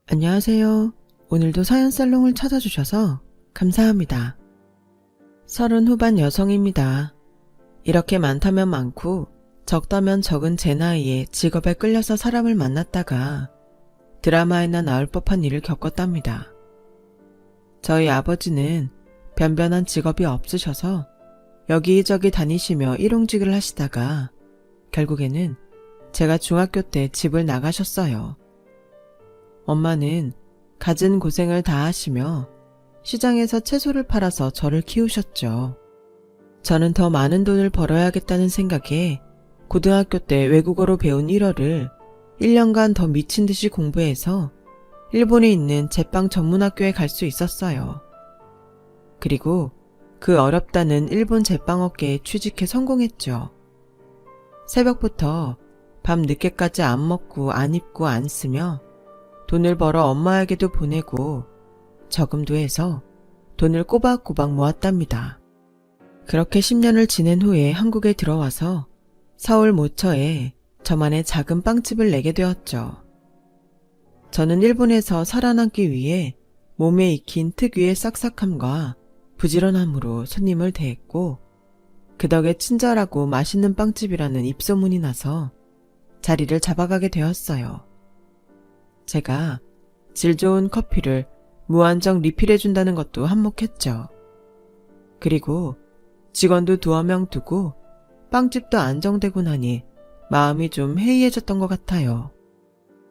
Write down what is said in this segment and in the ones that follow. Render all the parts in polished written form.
안녕하세요. 오늘도 사연살롱을 찾아주셔서 감사합니다. 30 후반 여성입니다. 이렇게 많다면 많고 적다면 적은 제 나이에 직업에 끌려서 사람을 만났다가 드라마에나 나올 법한 일을 겪었답니다. 저희 아버지는 변변한 직업이 없으셔서 여기저기 다니시며 일용직을 하시다가 결국에는 제가 중학교 때 집을 나가셨어요. 엄마는 갖은 고생을 다 하시며 시장에서 채소를 팔아서 저를 키우셨죠. 저는 더 많은 돈을 벌어야겠다는 생각에 고등학교 때 외국어로 배운 1어를 1년간 더 미친 듯이 공부해서 일본에 있는 제빵 전문학교에 갈 수 있었어요. 그리고 그 어렵다는 일본 제빵업계에 취직해 성공했죠. 새벽부터 밤 늦게까지 안 먹고 안 입고 안 쓰며 돈을 벌어 엄마에게도 보내고 저금도 해서 돈을 꼬박꼬박 모았답니다. 그렇게 10년을 지낸 후에 한국에 들어와서 서울 모처에 저만의 작은 빵집을 내게 되었죠. 저는 일본에서 살아남기 위해 몸에 익힌 특유의 싹싹함과 부지런함으로 손님을 대했고 그 덕에 친절하고 맛있는 빵집이라는 입소문이 나서 자리를 잡아가게 되었어요. 제가 질 좋은 커피를 무한정 리필해준다는 것도 한몫했죠. 그리고 직원도 2명 두고 빵집도 안정되고 나니 마음이 좀 해이해졌던 것 같아요.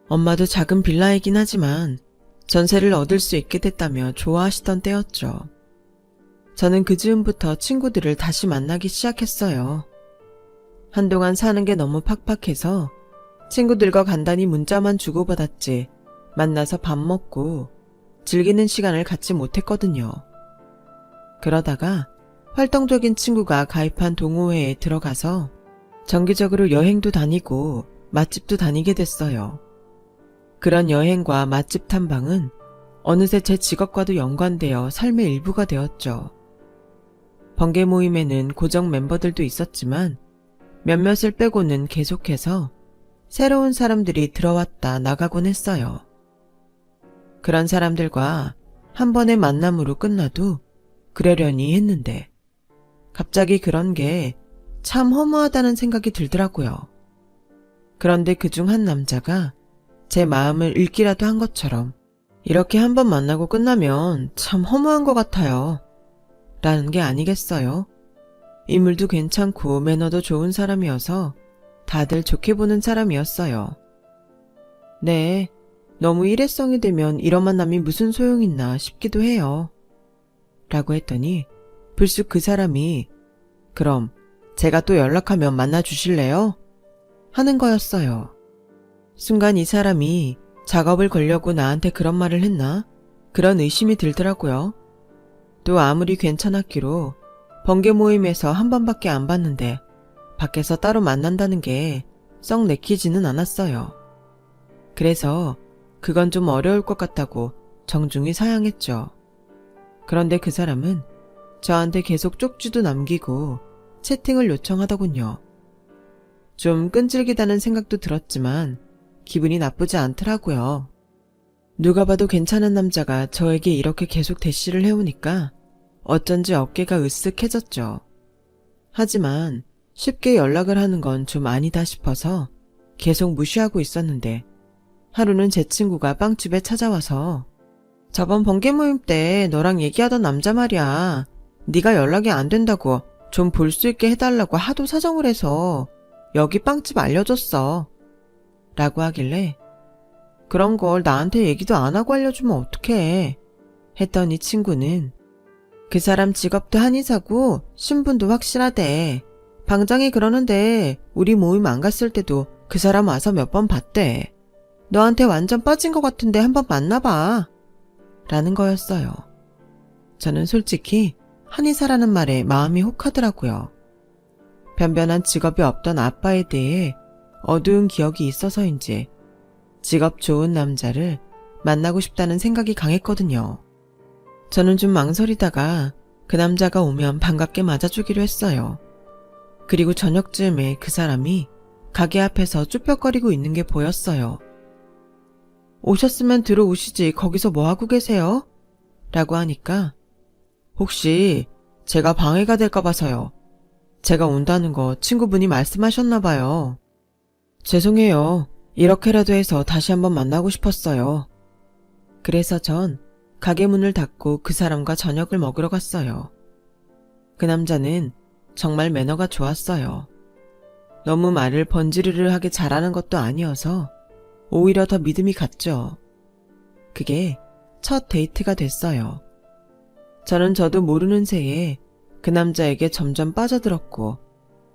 엄마도 작은 빌라이긴 하지만 전세를 얻을 수 있게 됐다며 좋아하시던 때였죠. 저는 그 즈음부터 친구들을 다시 만나기 시작했어요. 한동안 사는 게 너무 팍팍해서 친구들과 간단히 문자만 주고받았지 만나서 밥 먹고 즐기는 시간을 갖지 못했거든요. 그러다가 활동적인 친구가 가입한 동호회에 들어가서 정기적으로 여행도 다니고 맛집도 다니게 됐어요. 그런 여행과 맛집 탐방은 어느새 제 직업과도 연관되어 삶의 일부가 되었죠. 번개 모임에는 고정 멤버들도 있었지만 몇몇을 빼고는 계속해서 새로운 사람들이 들어왔다 나가곤 했어요. 그런 사람들과 한 번의 만남으로 끝나도 그러려니 했는데 갑자기 그런 게 참 허무하다는 생각이 들더라고요. 그런데 그중 한 남자가 제 마음을 읽기라도 한 것처럼 이렇게 한 번 만나고 끝나면 참 허무한 것 같아요. 라는 게 아니겠어요? 인물도 괜찮고 매너도 좋은 사람이어서 다들 좋게 보는 사람이었어요. 네, 너무 일회성이 되면 이런 만남이 무슨 소용있나 싶기도 해요. 라고 했더니 불쑥 그 사람이 그럼 제가 또 연락하면 만나주실래요? 하는 거였어요. 순간 이 사람이 작업을 걸려고 나한테 그런 말을 했나? 그런 의심이 들더라고요. 또 아무리 괜찮았기로 번개 모임에서 한 번밖에 안 봤는데 밖에서 따로 만난다는 게 썩 내키지는 않았어요. 그래서 그건 좀 어려울 것 같다고 정중히 사양했죠. 그런데 그 사람은 저한테 계속 쪽지도 남기고 채팅을 요청하더군요. 좀 끈질기다는 생각도 들었지만 기분이 나쁘지 않더라고요. 누가 봐도 괜찮은 남자가 저에게 이렇게 계속 대시를 해오니까 어쩐지 어깨가 으쓱해졌죠. 하지만 쉽게 연락을 하는 건 좀 아니다 싶어서 계속 무시하고 있었는데 하루는 제 친구가 빵집에 찾아와서 저번 번개 모임 때 너랑 얘기하던 남자 말이야. 네가 연락이 안 된다고 좀 볼 수 있게 해달라고 하도 사정을 해서 여기 빵집 알려줬어. 라고 하길래 그런 걸 나한테 얘기도 안 하고 알려주면 어떡해. 했더니 친구는 그 사람 직업도 한의사고 신분도 확실하대. 방장이 그러는데 우리 모임 안 갔을 때도 그 사람 와서 몇 번 봤대. 너한테 완전 빠진 것 같은데 한번 만나봐. 라는 거였어요. 저는 솔직히 한의사라는 말에 마음이 혹하더라고요. 변변한 직업이 없던 아빠에 대해 어두운 기억이 있어서인지 직업 좋은 남자를 만나고 싶다는 생각이 강했거든요. 저는 좀 망설이다가 그 남자가 오면 반갑게 맞아주기로 했어요. 그리고 저녁쯤에 그 사람이 가게 앞에서 쭈뼛거리고 있는 게 보였어요. 오셨으면 들어오시지 거기서 뭐하고 계세요? 라고 하니까 혹시 제가 방해가 될까 봐서요. 제가 온다는 거 친구분이 말씀하셨나 봐요. 죄송해요. 이렇게라도 해서 다시 한번 만나고 싶었어요. 그래서 전 가게 문을 닫고 그 사람과 저녁을 먹으러 갔어요. 그 남자는 정말 매너가 좋았어요. 너무 말을 번지르르하게 잘하는 것도 아니어서 오히려 더 믿음이 갔죠. 그게 첫 데이트가 됐어요. 저는 저도 모르는 새에 그 남자에게 점점 빠져들었고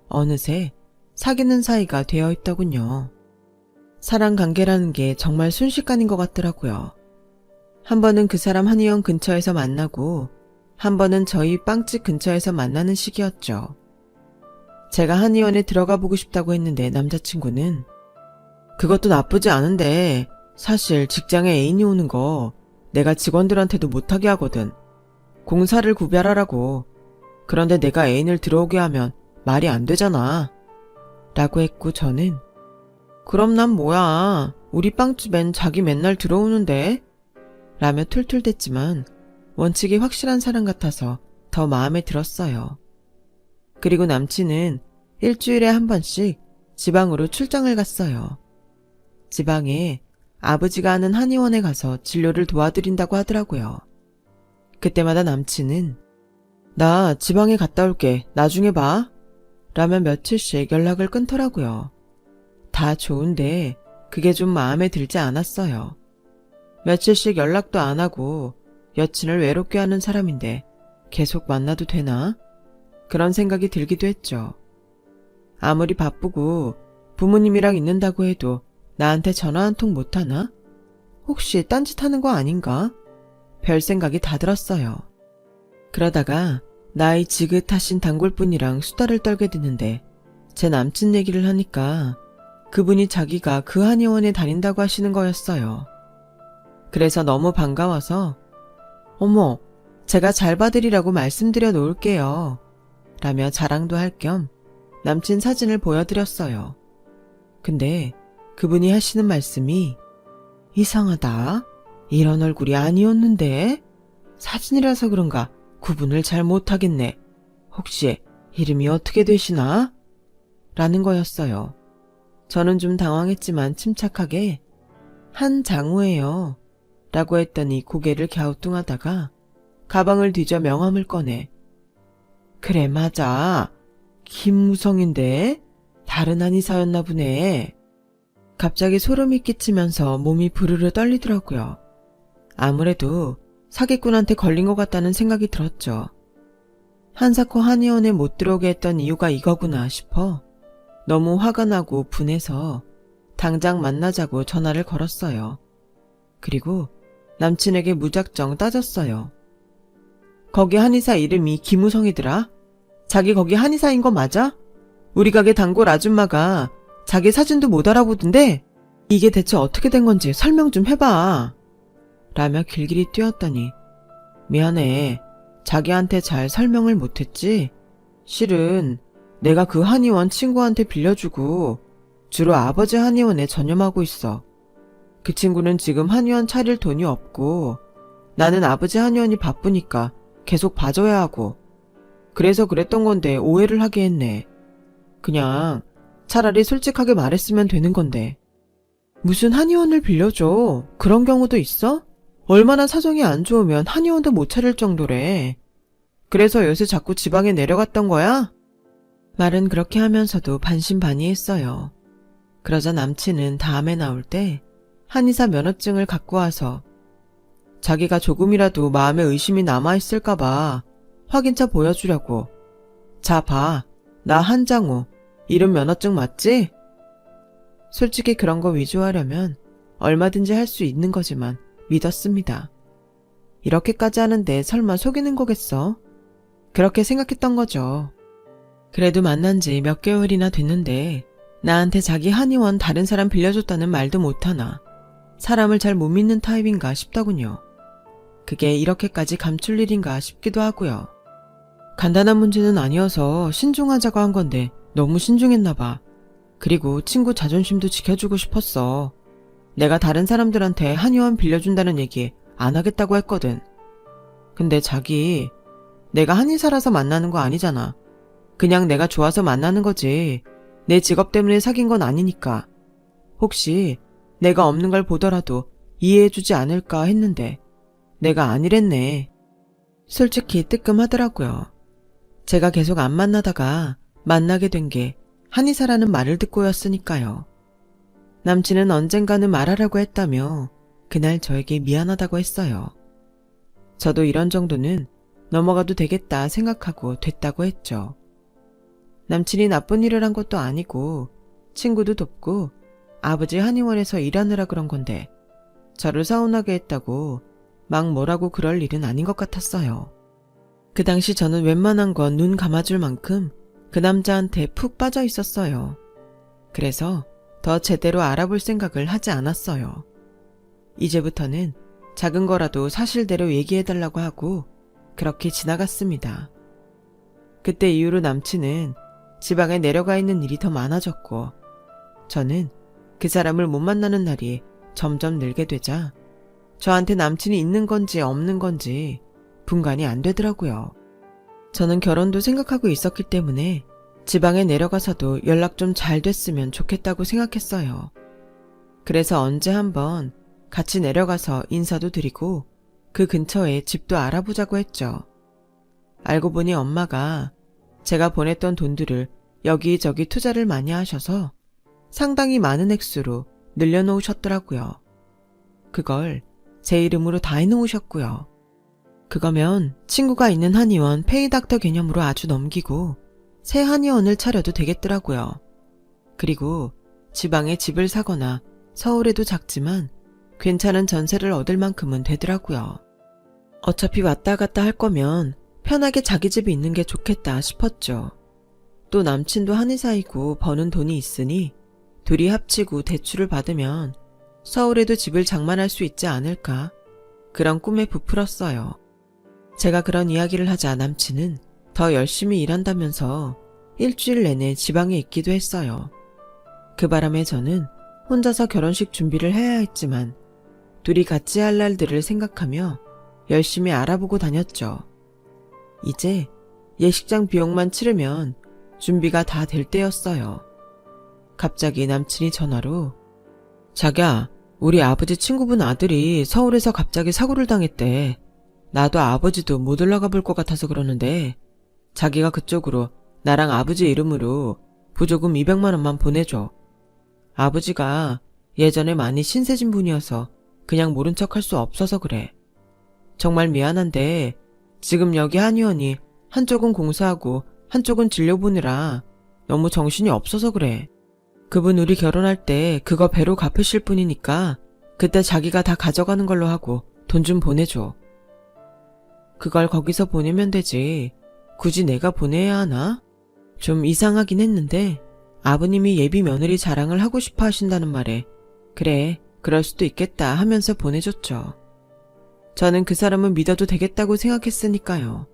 어느새 사귀는 사이가 되어 있더군요. 사랑 관계라는 게 정말 순식간인 것 같더라고요. 한 번은 그 사람 한의원 근처에서 만나고 한 번은 저희 빵집 근처에서 만나는 시기였죠. 제가 한의원에 들어가 보고 싶다고 했는데 남자친구는 그것도 나쁘지 않은데 사실 직장에 애인이 오는 거 내가 직원들한테도 못하게 하거든. 공사를 구별하라고. 그런데 내가 애인을 들어오게 하면 말이 안 되잖아. 라고 했고 저는 그럼 난 뭐야. 우리 빵집엔 자기 맨날 들어오는데? 라며 툴툴댔지만 원칙이 확실한 사람 같아서 더 마음에 들었어요. 그리고 남친은 일주일에 한 번씩 지방으로 출장을 갔어요. 지방에 아버지가 하는 한의원에 가서 진료를 도와드린다고 하더라고요. 그때마다 남친은 나 지방에 갔다 올게. 나중에 봐. 라며 며칠씩 연락을 끊더라고요. 다 좋은데 그게 좀 마음에 들지 않았어요. 며칠씩 연락도 안 하고 여친을 외롭게 하는 사람인데 계속 만나도 되나? 그런 생각이 들기도 했죠. 아무리 바쁘고 부모님이랑 있는다고 해도 나한테 전화 한 통 못하나? 혹시 딴짓하는 거 아닌가? 별 생각이 다 들었어요. 그러다가 나이 지긋하신 단골분이랑 수다를 떨게 되는데 제 남친 얘기를 하니까 그분이 자기가 그 한의원에 다닌다고 하시는 거였어요. 그래서 너무 반가워서 어머, 제가 잘 봐드리라고 말씀드려 놓을게요. 라며 자랑도 할 겸 남친 사진을 보여드렸어요. 근데 그분이 하시는 말씀이 이상하다. 이런 얼굴이 아니었는데? 사진이라서 그런가 구분을 잘 못하겠네. 혹시 이름이 어떻게 되시나? 라는 거였어요. 저는 좀 당황했지만 침착하게 한장우예요. 라고 했더니 고개를 갸우뚱하다가 가방을 뒤져 명함을 꺼내 그래 맞아. 김무성인데 다른 한의사였나 보네. 갑자기 소름이 끼치면서 몸이 부르르 떨리더라고요. 아무래도 사기꾼한테 걸린 것 같다는 생각이 들었죠. 한사코 한의원에 못 들어오게 했던 이유가 이거구나 싶어 너무 화가 나고 분해서 당장 만나자고 전화를 걸었어요. 그리고 남친에게 무작정 따졌어요. 거기 한의사 이름이 김우성이더라. 자기 거기 한의사인 거 맞아? 우리 가게 단골 아줌마가 자기 사진도 못 알아보던데 이게 대체 어떻게 된 건지 설명 좀 해봐. 라며 길길이 뛰었더니 미안해. 자기한테 잘 설명을 못했지? 실은 내가 그 한의원 친구한테 빌려주고 주로 아버지 한의원에 전념하고 있어. 그 친구는 지금 한의원 차릴 돈이 없고 나는 아버지 한의원이 바쁘니까 계속 봐줘야 하고 그래서 그랬던 건데 오해를 하게 했네. 그냥 차라리 솔직하게 말했으면 되는 건데. 무슨 한의원을 빌려줘. 그런 경우도 있어? 얼마나 사정이 안 좋으면 한의원도 못 차릴 정도래. 그래서 요새 자꾸 지방에 내려갔던 거야? 말은 그렇게 하면서도 반신반의했어요. 그러자 남친은 다음에 나올 때 한의사 면허증을 갖고 와서 자기가 조금이라도 마음에 의심이 남아있을까봐 확인차 보여주려고 자 봐. 나 한장우. 이름 면허증 맞지? 솔직히 그런 거 위조하려면 얼마든지 할 수 있는 거지만 믿었습니다. 이렇게까지 하는데 설마 속이는 거겠어? 그렇게 생각했던 거죠. 그래도 만난 지 몇 개월이나 됐는데 나한테 자기 한의원 다른 사람 빌려줬다는 말도 못하나 사람을 잘 못 믿는 타입인가 싶더군요. 그게 이렇게까지 감출 일인가 싶기도 하고요. 간단한 문제는 아니어서 신중하자고 한 건데 너무 신중했나 봐. 그리고 친구 자존심도 지켜주고 싶었어. 내가 다른 사람들한테 한의원 빌려준다는 얘기 안 하겠다고 했거든. 근데 자기, 내가 한의사라서 만나는 거 아니잖아. 그냥 내가 좋아서 만나는 거지. 내 직업 때문에 사귄 건 아니니까. 혹시 내가 없는 걸 보더라도 이해해주지 않을까 했는데 내가 아니랬네. 솔직히 뜨끔하더라고요. 제가 계속 안 만나다가 만나게 된 게 한의사라는 말을 듣고였으니까요. 남친은 언젠가는 말하라고 했다며 그날 저에게 미안하다고 했어요. 저도 이런 정도는 넘어가도 되겠다 생각하고 됐다고 했죠. 남친이 나쁜 일을 한 것도 아니고 친구도 돕고 아버지 한의원에서 일하느라 그런 건데 저를 서운하게 했다고 막 뭐라고 그럴 일은 아닌 것 같았어요. 그 당시 저는 웬만한 건 눈 감아줄 만큼 그 남자한테 푹 빠져 있었어요. 그래서 더 제대로 알아볼 생각을 하지 않았어요. 이제부터는 작은 거라도 사실대로 얘기해달라고 하고 그렇게 지나갔습니다. 그때 이후로 남친은 지방에 내려가 있는 일이 더 많아졌고 저는 그 사람을 못 만나는 날이 점점 늘게 되자 저한테 남친이 있는 건지 없는 건지 분간이 안 되더라고요. 저는 결혼도 생각하고 있었기 때문에 지방에 내려가서도 연락 좀 잘 됐으면 좋겠다고 생각했어요. 그래서 언제 한번 같이 내려가서 인사도 드리고 그 근처에 집도 알아보자고 했죠. 알고 보니 엄마가 제가 보냈던 돈들을 여기저기 투자를 많이 하셔서 상당히 많은 액수로 늘려놓으셨더라고요. 그걸 제 이름으로 다 해놓으셨고요. 그거면 친구가 있는 한의원 페이닥터 개념으로 아주 넘기고 새 한의원을 차려도 되겠더라고요. 그리고 지방에 집을 사거나 서울에도 작지만 괜찮은 전세를 얻을 만큼은 되더라고요. 어차피 왔다 갔다 할 거면 편하게 자기 집이 있는 게 좋겠다 싶었죠. 또 남친도 한의사이고 버는 돈이 있으니 둘이 합치고 대출을 받으면 서울에도 집을 장만할 수 있지 않을까 그런 꿈에 부풀었어요. 제가 그런 이야기를 하자 남친은 더 열심히 일한다면서 일주일 내내 지방에 있기도 했어요. 그 바람에 저는 혼자서 결혼식 준비를 해야 했지만 둘이 같이 할 날들을 생각하며 열심히 알아보고 다녔죠. 이제 예식장 비용만 치르면 준비가 다 될 때였어요. 갑자기 남친이 전화로 자기야, 우리 아버지 친구분 아들이 서울에서 갑자기 사고를 당했대. 나도 아버지도 못 올라가 볼 것 같아서 그러는데 자기가 그쪽으로 나랑 아버지 이름으로 부조금 200만 원만 보내줘. 아버지가 예전에 많이 신세진 분이어서 그냥 모른 척 할 수 없어서 그래. 정말 미안한데 지금 여기 한의원이 한쪽은 공사하고 한쪽은 진료 보느라 너무 정신이 없어서 그래. 그분 우리 결혼할 때 그거 배로 갚으실 분이니까 그때 자기가 다 가져가는 걸로 하고 돈 좀 보내줘. 그걸 거기서 보내면 되지. 굳이 내가 보내야 하나? 좀 이상하긴 했는데 아버님이 예비 며느리 자랑을 하고 싶어 하신다는 말에 그래, 그럴 수도 있겠다 하면서 보내줬죠. 저는 그 사람을 믿어도 되겠다고 생각했으니까요.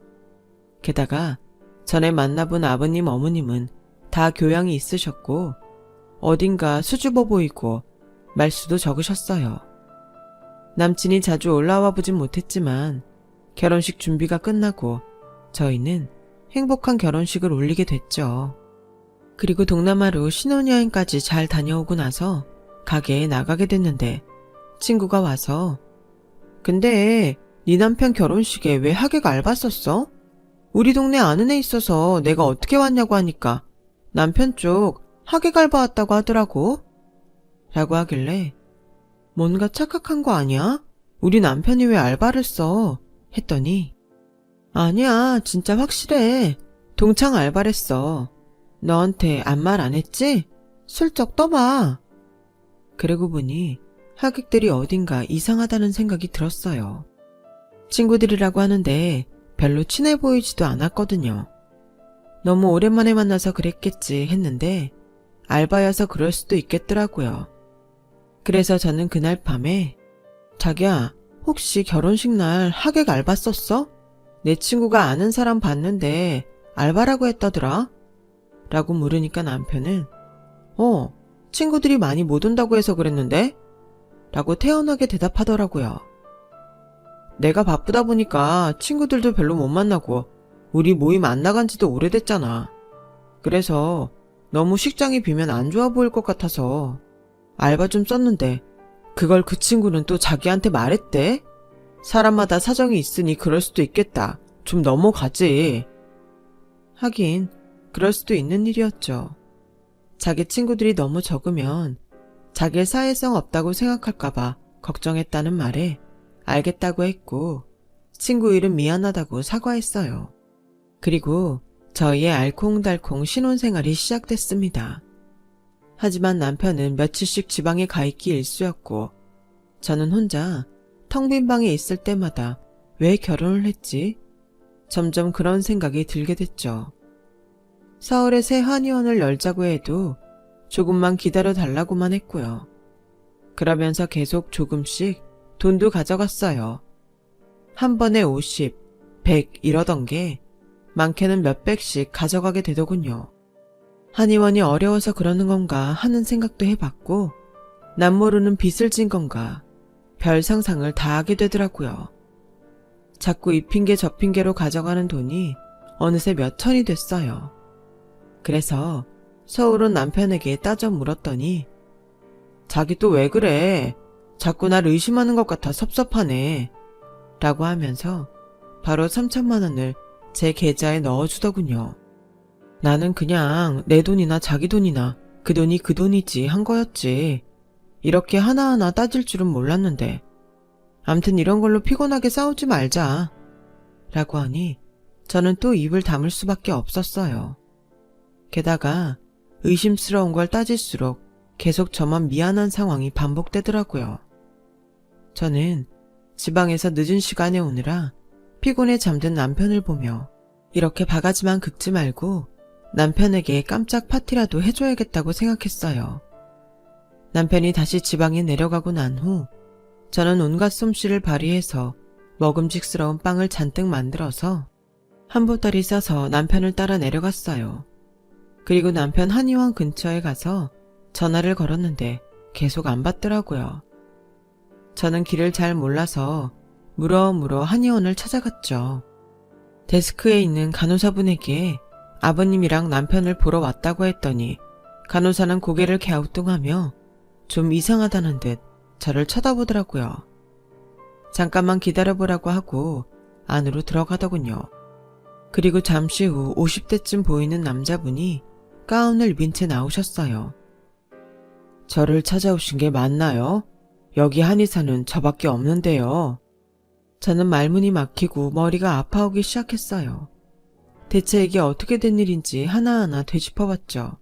게다가 전에 만나본 아버님 어머님은 다 교양이 있으셨고 어딘가 수줍어 보이고 말수도 적으셨어요. 남친이 자주 올라와 보진 못했지만 결혼식 준비가 끝나고 저희는 행복한 결혼식을 올리게 됐죠. 그리고 동남아로 신혼여행까지 잘 다녀오고 나서 가게에 나가게 됐는데 친구가 와서 근데 네 남편 결혼식에 왜 하객 알바 썼어? 우리 동네 아는 애 있어서 내가 어떻게 왔냐고 하니까 남편 쪽 하객 알바 왔다고 하더라고. 라고 하길래 뭔가 착각한 거 아니야? 우리 남편이 왜 알바를 써? 했더니 아니야, 진짜 확실해. 동창 알바랬어. 너한테 아무 말 안 했지? 슬쩍 떠봐. 그러고 보니 하객들이 어딘가 이상하다는 생각이 들었어요. 친구들이라고 하는데 별로 친해 보이지도 않았거든요. 너무 오랜만에 만나서 그랬겠지 했는데 알바여서 그럴 수도 있겠더라고요. 그래서 저는 그날 밤에 자기야, 혹시 결혼식 날 하객 알바 썼어? 내 친구가 아는 사람 봤는데 알바라고 했다더라? 라고 물으니까 남편은 친구들이 많이 못 온다고 해서 그랬는데? 라고 태연하게 대답하더라고요. 내가 바쁘다 보니까 친구들도 별로 못 만나고 우리 모임 안 나간 지도 오래됐잖아. 그래서 너무 식장이 비면 안 좋아 보일 것 같아서 알바 좀 썼는데 그걸 그 친구는 또 자기한테 말했대? 사람마다 사정이 있으니 그럴 수도 있겠다. 좀 넘어가지. 하긴 그럴 수도 있는 일이었죠. 자기 친구들이 너무 적으면 자기의 사회성 없다고 생각할까봐 걱정했다는 말에 알겠다고 했고 친구 이름 미안하다고 사과했어요. 그리고 저희의 알콩달콩 신혼생활이 시작됐습니다. 하지만 남편은 며칠씩 지방에 가 있기 일쑤였고 저는 혼자 텅 빈 방에 있을 때마다 왜 결혼을 했지? 점점 그런 생각이 들게 됐죠. 서울에 새 한의원을 열자고 해도 조금만 기다려 달라고만 했고요. 그러면서 계속 조금씩 돈도 가져갔어요. 한 번에 50, 100 이러던 게 많게는 몇백씩 가져가게 되더군요. 한의원이 어려워서 그러는 건가 하는 생각도 해봤고 남모르는 빚을 진 건가 별 상상을 다 하게 되더라고요. 자꾸 이 핑계 저 핑계로 가져가는 돈이 어느새 몇 천이 됐어요. 그래서 서울 온 남편에게 따져 물었더니 자기 또 왜 그래? 자꾸 날 의심하는 것 같아 섭섭하네. 라고 하면서 바로 3천만 원을 제 계좌에 넣어주더군요. 나는 그냥 내 돈이나 자기 돈이나 그 돈이 그 돈이지 한 거였지. 이렇게 하나하나 따질 줄은 몰랐는데. 암튼 이런 걸로 피곤하게 싸우지 말자. 라고 하니 저는 또 입을 다물 수밖에 없었어요. 게다가 의심스러운 걸 따질수록 계속 저만 미안한 상황이 반복되더라고요. 저는 지방에서 늦은 시간에 오느라 피곤해 잠든 남편을 보며 이렇게 바가지만 긁지 말고 남편에게 깜짝 파티라도 해줘야겠다고 생각했어요. 남편이 다시 지방에 내려가고 난 후 저는 온갖 솜씨를 발휘해서 먹음직스러운 빵을 잔뜩 만들어서 한 보따리 싸서 남편을 따라 내려갔어요. 그리고 남편 한의원 근처에 가서 전화를 걸었는데 계속 안 받더라고요. 저는 길을 잘 몰라서 물어물어 한의원을 찾아갔죠. 데스크에 있는 간호사분에게 아버님이랑 남편을 보러 왔다고 했더니 간호사는 고개를 갸우뚱하며 좀 이상하다는 듯 저를 쳐다보더라고요. 잠깐만 기다려보라고 하고 안으로 들어가더군요. 그리고 잠시 후 50대쯤 보이는 남자분이 가운을 입은 채 나오셨어요. 저를 찾아오신 게 맞나요? 여기 한의사는 저밖에 없는데요. 저는 말문이 막히고 머리가 아파오기 시작했어요. 대체 이게 어떻게 된 일인지 하나하나 되짚어봤죠.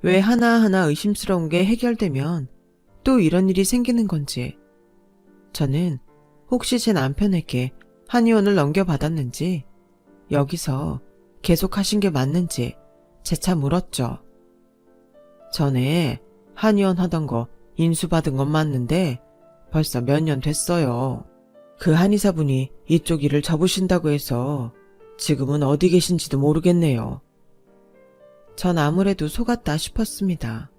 왜 하나하나 의심스러운 게 해결되면 또 이런 일이 생기는 건지. 저는 혹시 제 남편에게 한의원을 넘겨받았는지 여기서 계속 하신 게 맞는지 재차 물었죠. 전에 한의원 하던 거 인수받은 건 맞는데 벌써 몇 년 됐어요. 그 한의사분이 이쪽 일을 접으신다고 해서 지금은 어디 계신지도 모르겠네요. 전 아무래도 속았다 싶었습니다.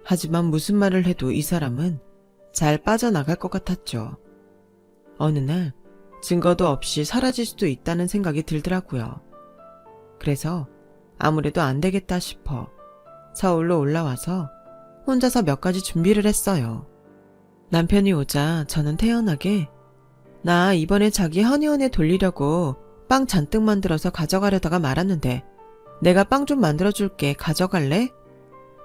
하지만 무슨 말을 해도 이 사람은 잘 빠져나갈 것 같았죠. 어느 날 증거도 없이 사라질 수도 있다는 생각이 들더라고요. 그래서 아무래도 안 되겠다 싶어 서울로 올라와서 혼자서 몇 가지 준비를 했어요. 남편이 오자 저는 태연하게 나 이번에 자기 한의원에 돌리려고 빵 잔뜩 만들어서 가져가려다가 말았는데 내가 빵 좀 만들어줄게 가져갈래?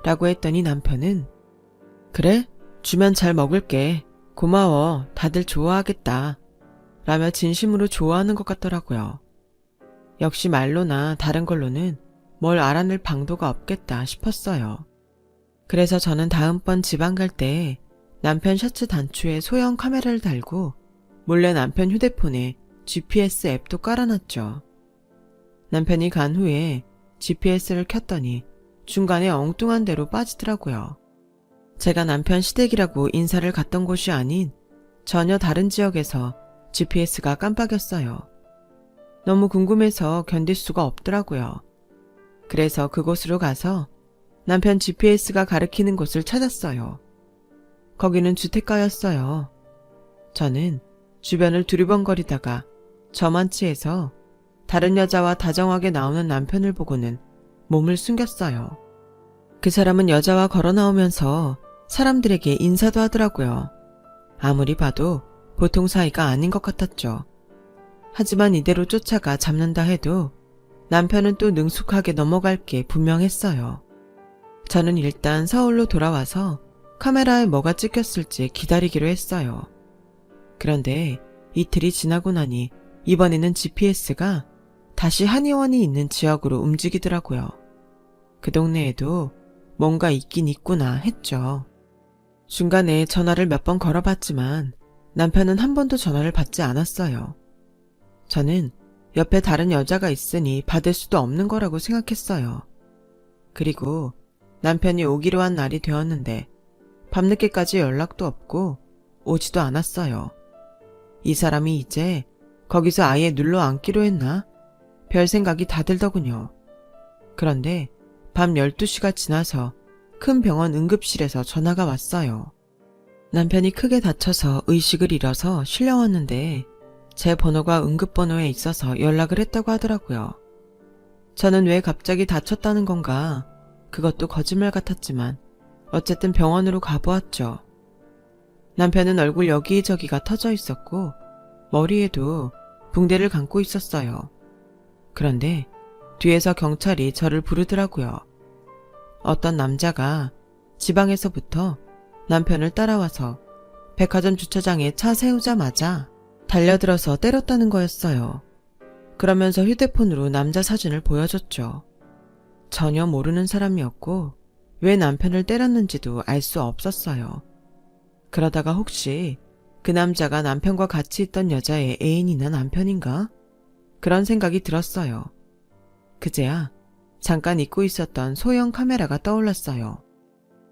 라고 했더니 남편은 그래? 주면 잘 먹을게. 고마워. 다들 좋아하겠다. 라며 진심으로 좋아하는 것 같더라고요. 역시 말로나 다른 걸로는 뭘 알아낼 방도가 없겠다 싶었어요. 그래서 저는 다음번 지방 갈 때 남편 셔츠 단추에 소형 카메라를 달고 몰래 남편 휴대폰에 GPS 앱도 깔아놨죠. 남편이 간 후에 GPS를 켰더니 중간에 엉뚱한 데로 빠지더라고요. 제가 남편 시댁이라고 인사를 갔던 곳이 아닌 전혀 다른 지역에서 GPS가 깜빡였어요. 너무 궁금해서 견딜 수가 없더라고요. 그래서 그곳으로 가서 남편 GPS가 가리키는 곳을 찾았어요. 거기는 주택가였어요. 저는 주변을 두리번거리다가 저만치해서 다른 여자와 다정하게 나오는 남편을 보고는 몸을 숨겼어요. 그 사람은 여자와 걸어 나오면서 사람들에게 인사도 하더라고요. 아무리 봐도 보통 사이가 아닌 것 같았죠. 하지만 이대로 쫓아가 잡는다 해도 남편은 또 능숙하게 넘어갈 게 분명했어요. 저는 일단 서울로 돌아와서 카메라에 뭐가 찍혔을지 기다리기로 했어요. 그런데 이틀이 지나고 나니 이번에는 GPS가 다시 한의원이 있는 지역으로 움직이더라고요. 그 동네에도 뭔가 있긴 있구나 했죠. 중간에 전화를 몇 번 걸어봤지만 남편은 한 번도 전화를 받지 않았어요. 저는 옆에 다른 여자가 있으니 받을 수도 없는 거라고 생각했어요. 그리고 남편이 오기로 한 날이 되었는데 밤늦게까지 연락도 없고 오지도 않았어요. 이 사람이 이제 거기서 아예 눌러 앉기로 했나? 별 생각이 다 들더군요. 그런데 밤 12시가 지나서 큰 병원 응급실에서 전화가 왔어요. 남편이 크게 다쳐서 의식을 잃어서 실려왔는데 제 번호가 응급번호에 있어서 연락을 했다고 하더라고요. 저는 왜 갑자기 다쳤다는 건가? 그것도 거짓말 같았지만 어쨌든 병원으로 가보았죠. 남편은 얼굴 여기저기가 터져 있었고 머리에도 붕대를 감고 있었어요. 그런데 뒤에서 경찰이 저를 부르더라고요. 어떤 남자가 지방에서부터 남편을 따라와서 백화점 주차장에 차 세우자마자 달려들어서 때렸다는 거였어요. 그러면서 휴대폰으로 남자 사진을 보여줬죠. 전혀 모르는 사람이었고 왜 남편을 때렸는지도 알 수 없었어요. 그러다가 혹시 그 남자가 남편과 같이 있던 여자의 애인이나 남편인가? 그런 생각이 들었어요. 그제야 잠깐 잊고 있었던 소형 카메라가 떠올랐어요.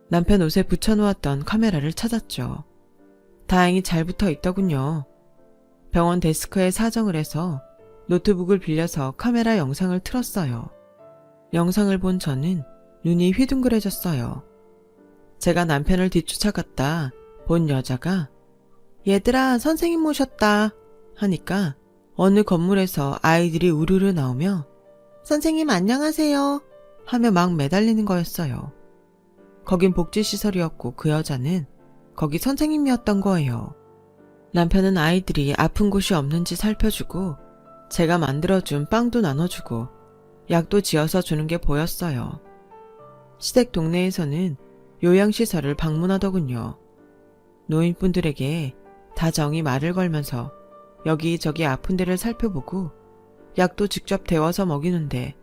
남편 옷에 붙여놓았던 카메라를 찾았죠. 다행히 잘 붙어 있더군요. 병원 데스크에 사정을 해서 노트북을 빌려서 카메라 영상을 틀었어요. 영상을 본 저는 눈이 휘둥그레졌어요. 제가 남편을 뒤쫓아갔다 본 여자가 얘들아 선생님 모셨다 하니까 어느 건물에서 아이들이 우르르 나오며 선생님 안녕하세요 하며 막 매달리는 거였어요. 거긴 복지시설이었고 그 여자는 거기 선생님이었던 거예요. 남편은 아이들이 아픈 곳이 없는지 살펴주고 제가 만들어준 빵도 나눠주고 약도 지어서 주는 게 보였어요. 시댁 동네에서는 요양시설을 방문하더군요. 노인분들에게 다정히 말을 걸면서 여기저기 아픈 데를 살펴보고 약도 직접 데워서 먹이는데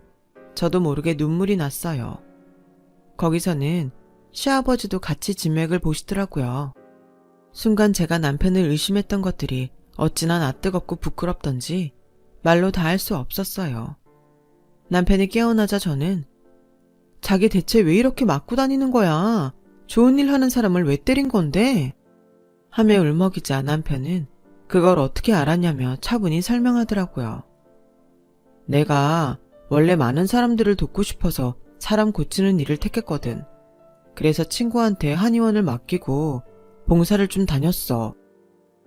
저도 모르게 눈물이 났어요. 거기서는 시아버지도 같이 진맥을 보시더라고요. 순간 제가 남편을 의심했던 것들이 어찌나 낯뜨겁고 부끄럽던지 말로 다 할 수 없었어요. 남편이 깨어나자 저는 자기 대체 왜 이렇게 맞고 다니는 거야? 좋은 일 하는 사람을 왜 때린 건데? 하며 울먹이자 남편은 그걸 어떻게 알았냐며 차분히 설명하더라고요. 내가 원래 많은 사람들을 돕고 싶어서 사람 고치는 일을 택했거든. 그래서 친구한테 한의원을 맡기고 봉사를 좀 다녔어.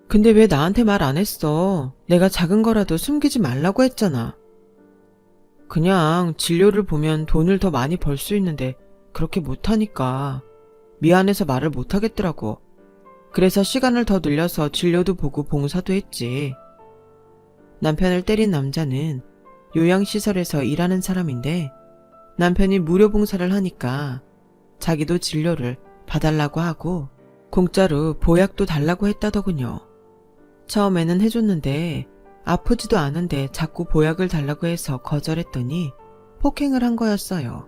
근데 왜 나한테 말 안 했어? 내가 작은 거라도 숨기지 말라고 했잖아. 그냥 진료를 보면 돈을 더 많이 벌 수 있는데 그렇게 못하니까 미안해서 말을 못하겠더라고. 그래서 시간을 더 늘려서 진료도 보고 봉사도 했지. 남편을 때린 남자는 요양시설에서 일하는 사람인데 남편이 무료 봉사를 하니까 자기도 진료를 봐달라고 하고 공짜로 보약도 달라고 했다더군요. 처음에는 해줬는데 아프지도 않은데 자꾸 보약을 달라고 해서 거절했더니 폭행을 한 거였어요.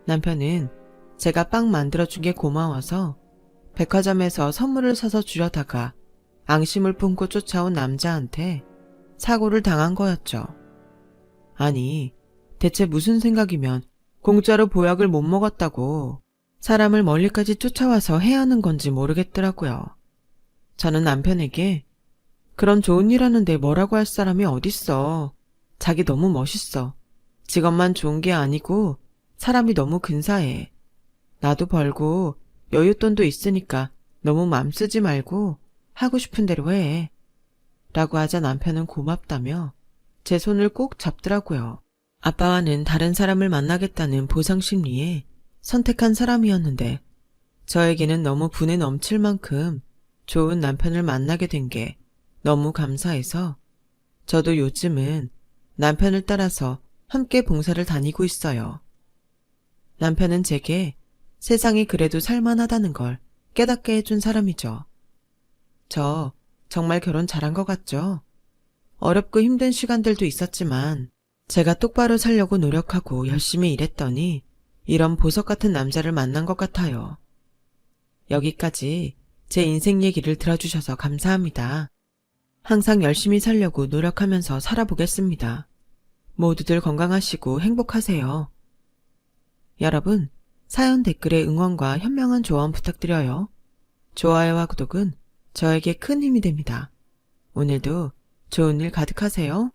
남편은 제가 빵 만들어준 게 고마워서 백화점에서 선물을 사서 주려다가 앙심을 품고 쫓아온 남자한테 사고를 당한 거였죠. 아니, 대체 무슨 생각이면 공짜로 보약을 못 먹었다고 사람을 멀리까지 쫓아와서 해야 하는 건지 모르겠더라고요. 저는 남편에게 그런 좋은 일 하는데 뭐라고 할 사람이 어딨어. 자기 너무 멋있어. 직업만 좋은 게 아니고 사람이 너무 근사해. 나도 벌고 여윳돈도 있으니까 너무 맘 쓰지 말고 하고 싶은 대로 해. 라고 하자 남편은 고맙다며 제 손을 꼭 잡더라고요. 아빠와는 다른 사람을 만나겠다는 보상 심리에 선택한 사람이었는데 저에게는 너무 분에 넘칠 만큼 좋은 남편을 만나게 된 게 너무 감사해서 저도 요즘은 남편을 따라서 함께 봉사를 다니고 있어요. 남편은 제게 세상이 그래도 살만하다는 걸 깨닫게 해준 사람이죠. 저 정말 결혼 잘한 것 같죠? 어렵고 힘든 시간들도 있었지만 제가 똑바로 살려고 노력하고 열심히 일했더니 이런 보석 같은 남자를 만난 것 같아요. 여기까지 제 인생 얘기를 들어주셔서 감사합니다. 항상 열심히 살려고 노력하면서 살아보겠습니다. 모두들 건강하시고 행복하세요. 여러분, 사연 댓글에 응원과 현명한 조언 부탁드려요. 좋아요와 구독은 저에게 큰 힘이 됩니다. 오늘도 좋은 일 가득하세요.